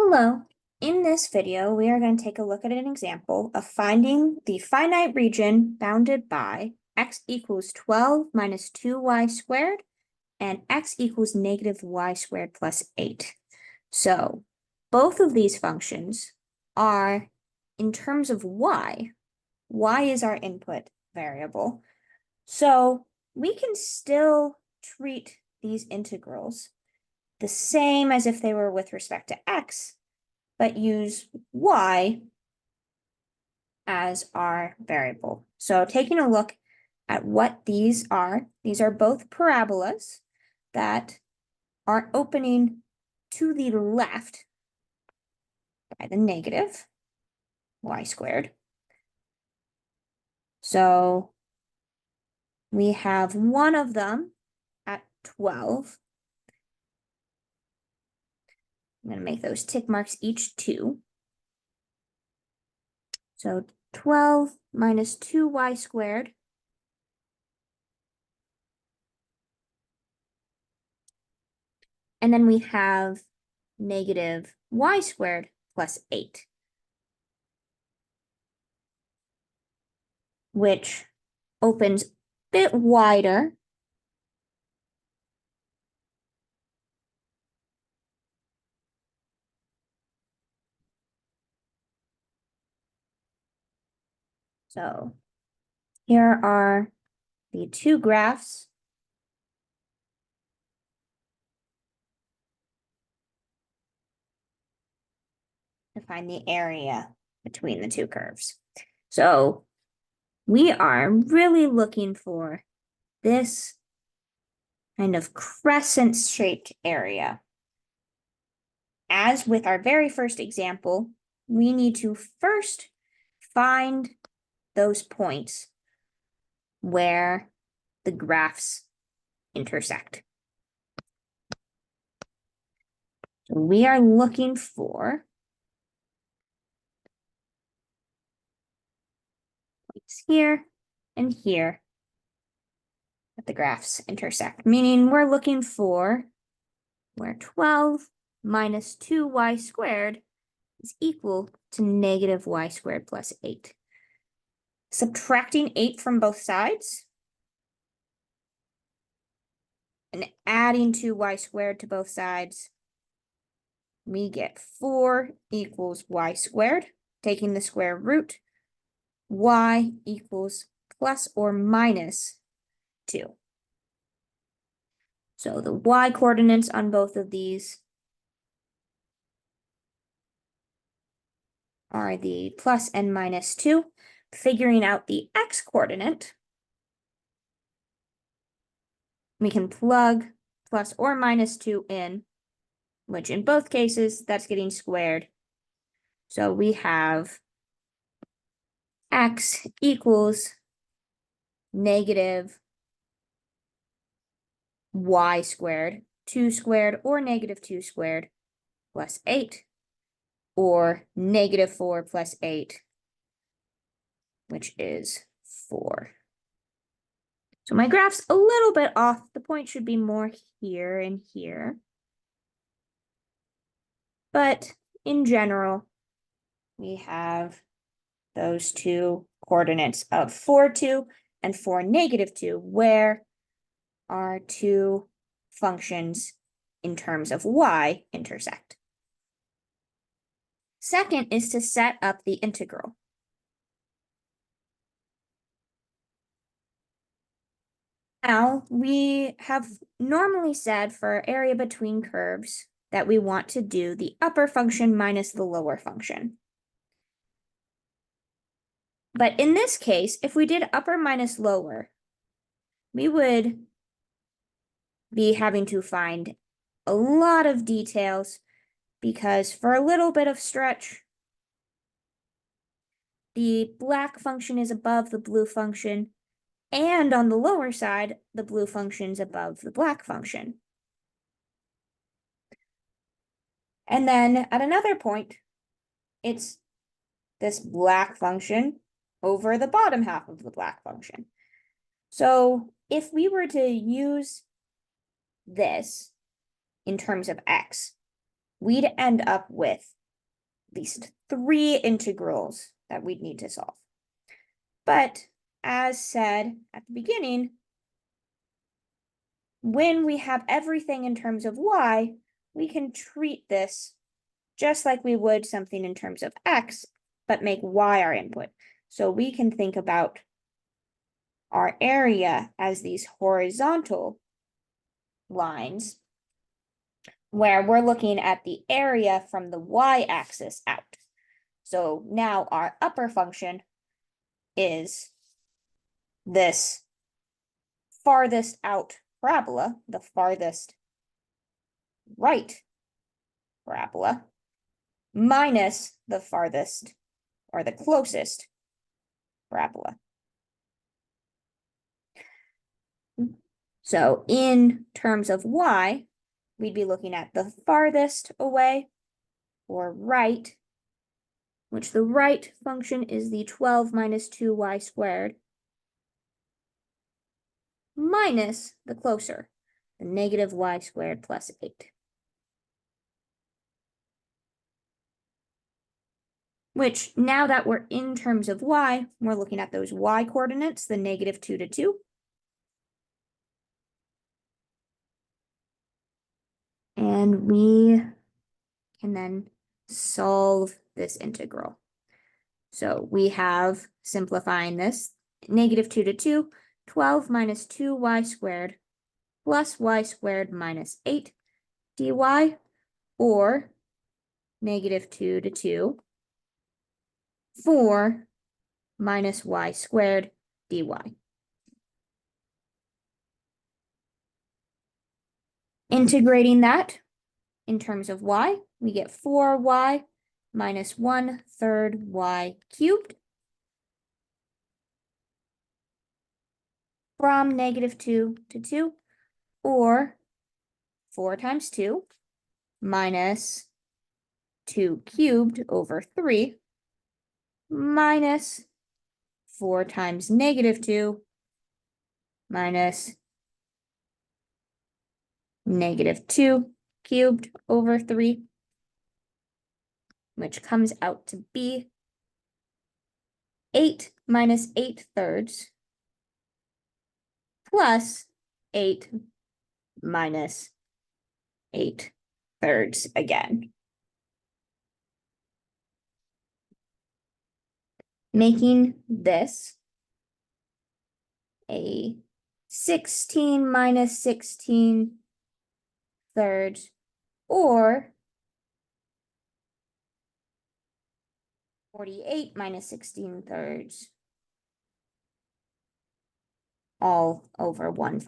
Hello. In this video, we are going to take a look at an example of finding the finite region bounded by x equals 12 minus 2y squared and x equals negative y squared plus 8. So both of these functions are in terms of y. Y is our input variable. So we can still treat these integrals the same as if they were with respect to x, but use y as our variable. So taking a look at what these are both parabolas that are opening to the left by the negative y squared. So we have one of them at 12. I'm going to make those tick marks each 2. So 12 minus 2y squared and then we have negative y squared plus 8, which opens a bit wider. So here are the two graphs. To find the area between the two curves. So we are really looking for this kind of crescent-shaped area. As with our very first example, we need to first find those points where the graphs intersect. So we are looking for points here and here that the graphs intersect, meaning we're looking for where 12 minus 2y squared is equal to negative y squared plus 8. Subtracting 8 from both sides and adding 2y squared to both sides, we get 4 equals y squared. Taking the square root, y equals plus or minus 2. So the y coordinates on both of these are the plus and minus 2. Figuring out the x coordinate, we can plug plus or minus 2 in, which in both cases, that's getting squared. So we have x equals negative y squared, 2 squared, or negative 2 squared plus 8, or negative 4 plus 8, which is 4. So my graph's a little bit off. The point should be more here and here. But in general, we have those two coordinates of 4, 2 and 4, negative 2, where our two functions in terms of y intersect. Second is to set up the integral. Now, we have normally said for area between curves that we want to do the upper function minus the lower function. But in this case, if we did upper minus lower, we would be having to find a lot of details because for a little bit of stretch, the black function is above the blue function, and on the lower side, the blue function's above the black function. And then at another point, it's this black function over the bottom half of the black function. So if we were to use this in terms of x, we'd end up with at least 3 integrals that we'd need to solve. But as said at the beginning, when we have everything in terms of y, we can treat this just like we would something in terms of x, but make y our input. So we can think about our area as these horizontal lines, where we're looking at the area from the y-axis out. So now our upper function is this farthest out parabola, the farthest right parabola, minus the farthest or the closest parabola. So in terms of y, we'd be looking at the farthest away, or right, which the right function is the 12 minus 2y squared, minus the closer, the negative y squared plus 8. Which, now that we're in terms of y, we're looking at those y coordinates, the negative 2 to 2. And we can then solve this integral. So we have, simplifying this, negative 2 to 2, 12 minus 2y squared plus y squared minus 8 dy, or negative 2 to 2, 4 minus y squared dy. Integrating that in terms of y, we get 4y minus 1/3 y cubed from negative 2 to 2, or 4 times 2 minus 2 cubed over 3 minus 4 times negative 2 minus negative 2 cubed over 3, which comes out to be 8 minus 8/3 plus 8 minus 8/3 again. Making this a 16 minus 16/3, or 48 minus 16/3, all over one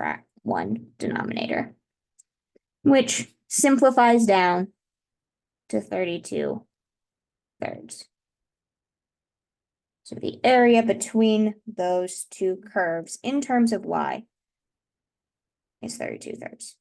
denominator, which simplifies down to 32/3. So the area between those two curves in terms of y is 32/3.